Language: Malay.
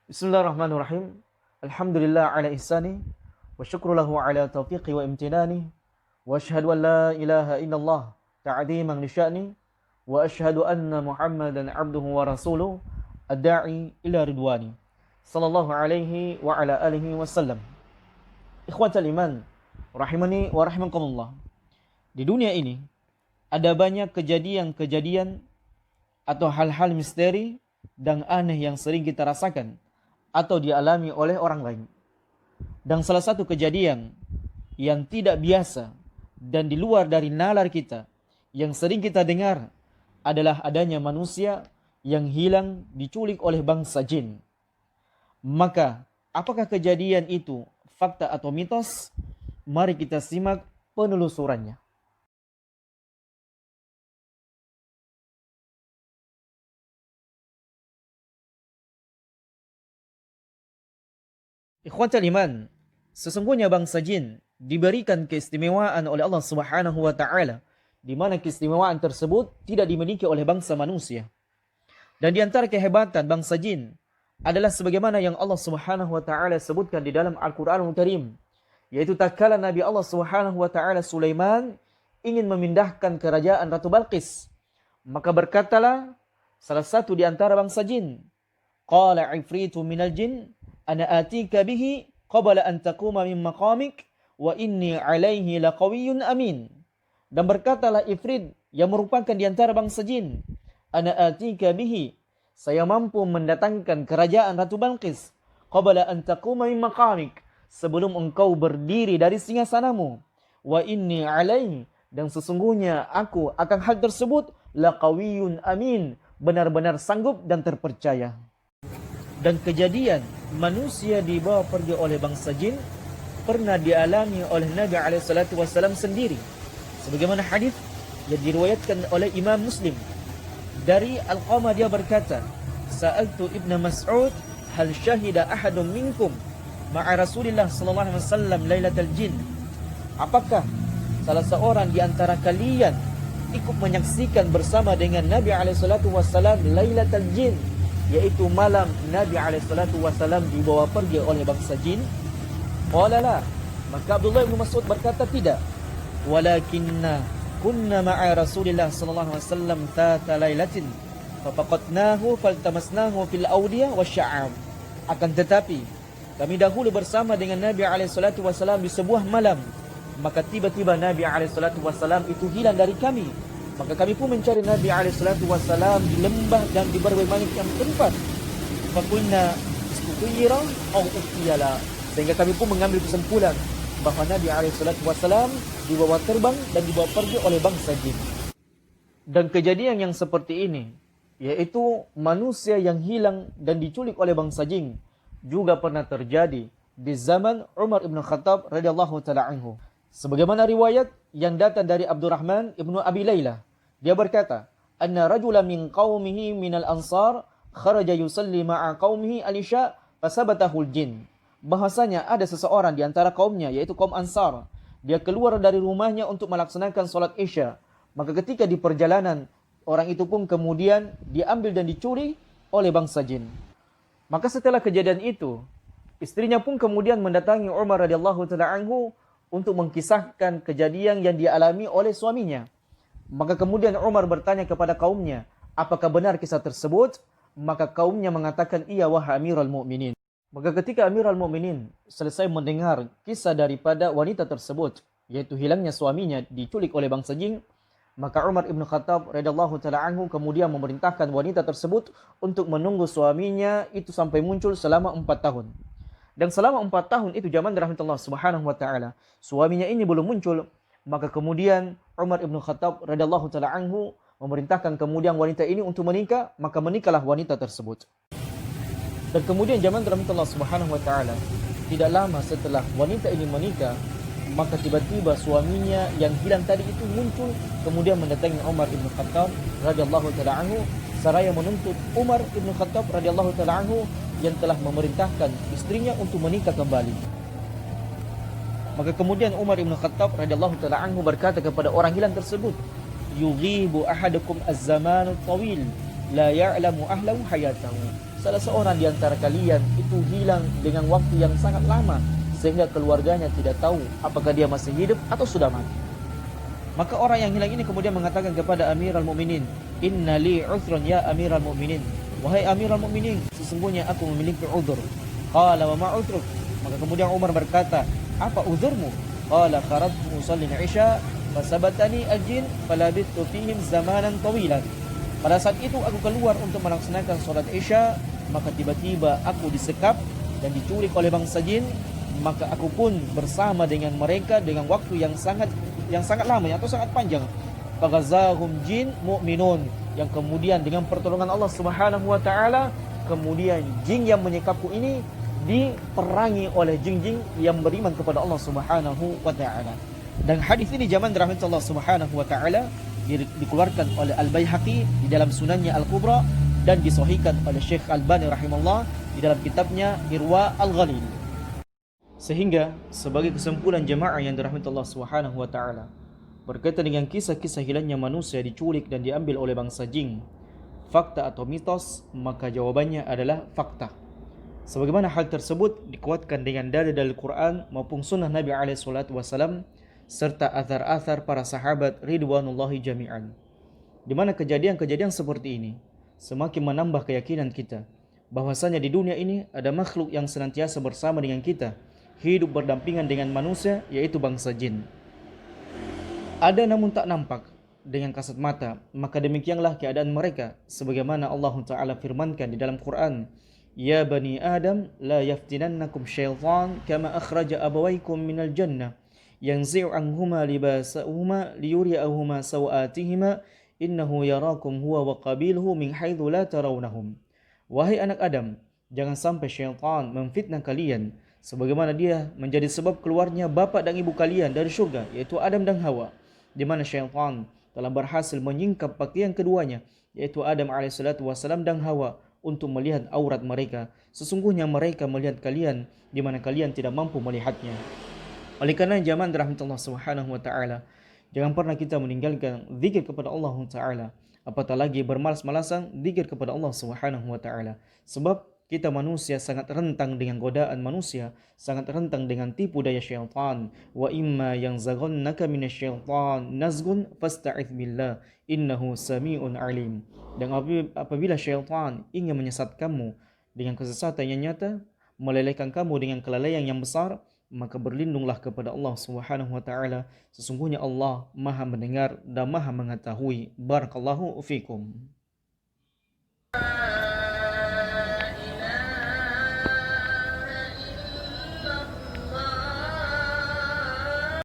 Bismillahirrahmanirrahim. Alhamdulillah ala ihsani wa syukru lahu ala taufiqi wa imtinani wa asyhadu an la ilaha illallah ta'dhiman li sya'ni wa asyhadu anna Muhammadan abduhu wa rasuluh ad-da'i ila ridwani sallallahu alaihi wa ala alihi wasallam. Ikhwatal iman rahimani wa rahimakumullah. Di dunia ini ada banyak kejadian-kejadian atau hal-hal misteri dan aneh yang sering kita rasakan atau dialami oleh orang lain. Dan salah satu kejadian yang tidak biasa dan di luar dari nalar kita yang sering kita dengar adalah adanya manusia yang hilang diculik oleh bangsa jin. Maka, apakah kejadian itu fakta atau mitos? Mari kita simak penelusurannya. Ikhwatal iman, sesungguhnya bangsa jin diberikan keistimewaan oleh Allah Subhanahu wa taala, di mana keistimewaan tersebut tidak dimiliki oleh bangsa manusia. Dan di antara kehebatan bangsa jin adalah sebagaimana yang Allah Subhanahu wa taala sebutkan di dalam Al-Qur'anul Karim, yaitu tatkala Nabi Allah Subhanahu wa taala Sulaiman ingin memindahkan kerajaan Ratu Balqis, maka berkatalah salah satu di antara bangsa jin, qala ifritu minal jin ana atika bihi qabla an taquma min maqamik wa inni alaihi laqawiyyun amin. Dan berkatalah ifrit yang merupakan di antara bangsa jin, ana atika bihi, saya mampu mendatangkan kerajaan Ratu Balqis qabla an taquma min maqamik, sebelum engkau berdiri dari singgasanamu, wa inni alaihi, dan sesungguhnya aku akan hal tersebut laqawiyyun amin, benar-benar sanggup dan terpercaya. Dan kejadian manusia dibawa pergi oleh bangsa jin pernah dialami oleh Nabi SAW sendiri. Sebagaimana hadis yang diriwayatkan oleh Imam Muslim dari Al-Qamah, dia berkata, Sa'altu Ibn Mas'ud hal syahida ahadun minkum ma'a Rasulillah sallallahu alaihi wasallam lailatul jin. Apakah salah seorang di antara kalian ikut menyaksikan bersama dengan Nabi SAW lailatul jin, yaitu malam Nabi SAW dibawa pergi oleh bangsa jin? Qala la, maka Abdullah bin Mas'ud berkata tidak. Walakinna kunna ma'a Rasulillah sallallahu alaihi wasallam thata lailatin fafaqatnahu faltamasnahu fil awdiyah wasya'ab. Akan tetapi kami dahulu bersama dengan Nabi SAW di sebuah malam, maka tiba-tiba Nabi SAW itu hilang dari kami. Maka kami pun mencari Nabi SAW di lembah dan di berbagai macam tempat. Fakulna istutira au uktiyala, sehingga kami pun mengambil kesimpulan bahawa Nabi SAW dibawa terbang dan dibawa pergi oleh bangsa jin. Dan kejadian yang seperti ini, yaitu manusia yang hilang dan diculik oleh bangsa jin, juga pernah terjadi di zaman Umar ibn Khattab radhiyallahu taala anhu. Sebagaimana riwayat yang datang dari Abdurrahman ibnu Abi Layla, dia berkata, anna rajulan min qaumihi minal ansar kharaja yusalli ma'a qaumihi al-isya fasabatahul jin. Bahasanya ada seseorang di antara kaumnya, yaitu kaum Ansar, dia keluar dari rumahnya untuk melaksanakan solat isya. Maka ketika di perjalanan, orang itu pun kemudian diambil dan dicuri oleh bangsa jin. Maka setelah kejadian itu, istrinya pun kemudian mendatangi Umar radhiyallahu taala anhu untuk mengkisahkan kejadian yang dialami oleh suaminya. Maka kemudian Umar bertanya kepada kaumnya, apakah benar kisah tersebut? Maka kaumnya mengatakan, iya wahai Amirul Mukminin. Maka ketika Amirul Mukminin selesai mendengar kisah daripada wanita tersebut, yaitu hilangnya suaminya diculik oleh bangsa jin, maka Umar ibn Khattab radhiyallahu taala anhu kemudian memerintahkan wanita tersebut untuk menunggu suaminya itu sampai muncul selama 4 tahun. Dan selama 4 tahun itu zaman rahmatullah subhanahu wa ta'ala, suaminya ini belum muncul. Maka kemudian Umar ibn Khattab radhiyallahu taala anhu memerintahkan kemudian wanita ini untuk menikah, maka menikahlah wanita tersebut. Dan kemudian zaman rahmatullah subhanahu wa ta'ala, tidak lama setelah wanita ini menikah, maka tiba-tiba suaminya yang hilang tadi itu muncul, kemudian mendatangi Umar ibn Khattab radhiyallahu taala anhu seraya menuntut Umar ibn Khattab radhiyallahu taala anhu yang telah memerintahkan istrinya untuk menikah kembali. Maka kemudian Umar ibn Khattab radhiyallahu taala anhu berkata kepada orang hilang tersebut, yughibu ahadukum az-zamanu tawil la ya'lamu ahlahu hayatahu. salah seorang di antara kalian itu hilang dengan waktu yang sangat lama sehingga keluarganya tidak tahu apakah dia masih hidup atau sudah mati. Maka orang yang hilang ini kemudian mengatakan kepada Amirul Mukminin, "Inna li 'udhrun ya Amirul Mukminin." Wahai Amirul Mukminin, sesungguhnya aku memiliki uzur. Qala wa ma 'udhruk? Maka kemudian Umar berkata, "Apa uzurmu?" Qala kharajtu usalli al-'isya fasabatani al-jin falabithtu fihim zamanan tawilan. Pada saat itu aku keluar untuk melaksanakan salat Isya, maka tiba-tiba aku disekap dan diculik oleh bangsa jin, maka aku pun bersama dengan mereka dengan waktu yang sangat lama atau sangat panjang. Faghazahum jin mu'minun, yang kemudian dengan pertolongan Allah Subhanahu wa taala, kemudian jin yang menyekapku ini diperangi oleh jin-jin yang beriman kepada Allah Subhanahu wa taala. Dan hadis ini zaman rahmat Allah Subhanahu wa taala dikeluarkan oleh Al-Baihaqi di dalam Sunannya Al-Kubra dan disahihkan oleh Syekh Albani rahimahullah di dalam kitabnya Irwa Al-Ghalil. Sehingga sebagai kesimpulan jemaah yang dirahmati Allah Subhanahu wa taala, berkaitan dengan kisah-kisah hilangnya manusia diculik dan diambil oleh bangsa jin, fakta atau mitos, maka jawabannya adalah fakta. Sebagaimana hal tersebut dikuatkan dengan dalil-dalil Quran maupun sunnah Nabi alaihi salatu wasallam serta athar-athar para sahabat ridwanullahi jami'an. Di mana kejadian-kejadian seperti ini semakin menambah keyakinan kita bahwasanya di dunia ini ada makhluk yang senantiasa bersama dengan kita, hidup berdampingan dengan manusia, yaitu bangsa jin. Ada namun tak nampak dengan kasat mata, maka demikianlah keadaan mereka sebagaimana Allah Ta'ala firmankan di dalam Quran, "Ya bani Adam, la yaftinannakum syaitan kama akhraja abawaykum minal jannah yanzi'u anhuma libasahuma liyuriyahuma sawatihima innahu yarakum huwa wa qabiluhu min haitsu la tarawnahum." Wahai anak Adam, jangan sampai syaitan memfitnah kalian sebagaimana dia menjadi sebab keluarnya bapa dan ibu kalian dari syurga, yaitu Adam dan Hawa, di mana syaitan telah berhasil menyingkap pakaian keduanya, yaitu Adam alaihissalatu wassalam dan Hawa, untuk melihat aurat mereka. Sesungguhnya mereka melihat kalian di mana kalian tidak mampu melihatnya. Oleh karena zaman rahmat Allah Subhanahu wa taala, jangan pernah kita meninggalkan zikir kepada Allah Ta'ala, apatah lagi bermalas-malasan zikir kepada Allah Subhanahu wa taala. Sebab kita manusia sangat rentang dengan godaan manusia, sangat rentang dengan tipu daya syaitan. Wa imma yanzaghannaka minasyaitan nazghun fasta'idz billah innahu sami'un alim. Dan apabila syaitan ingin menyesatkanmu dengan kesesatan yang nyata, melelehkan kamu dengan kelalaian yang besar, maka berlindunglah kepada Allah Subhanahu wa taala. Sesungguhnya Allah Maha mendengar dan Maha mengetahui. Barakallahu fikum.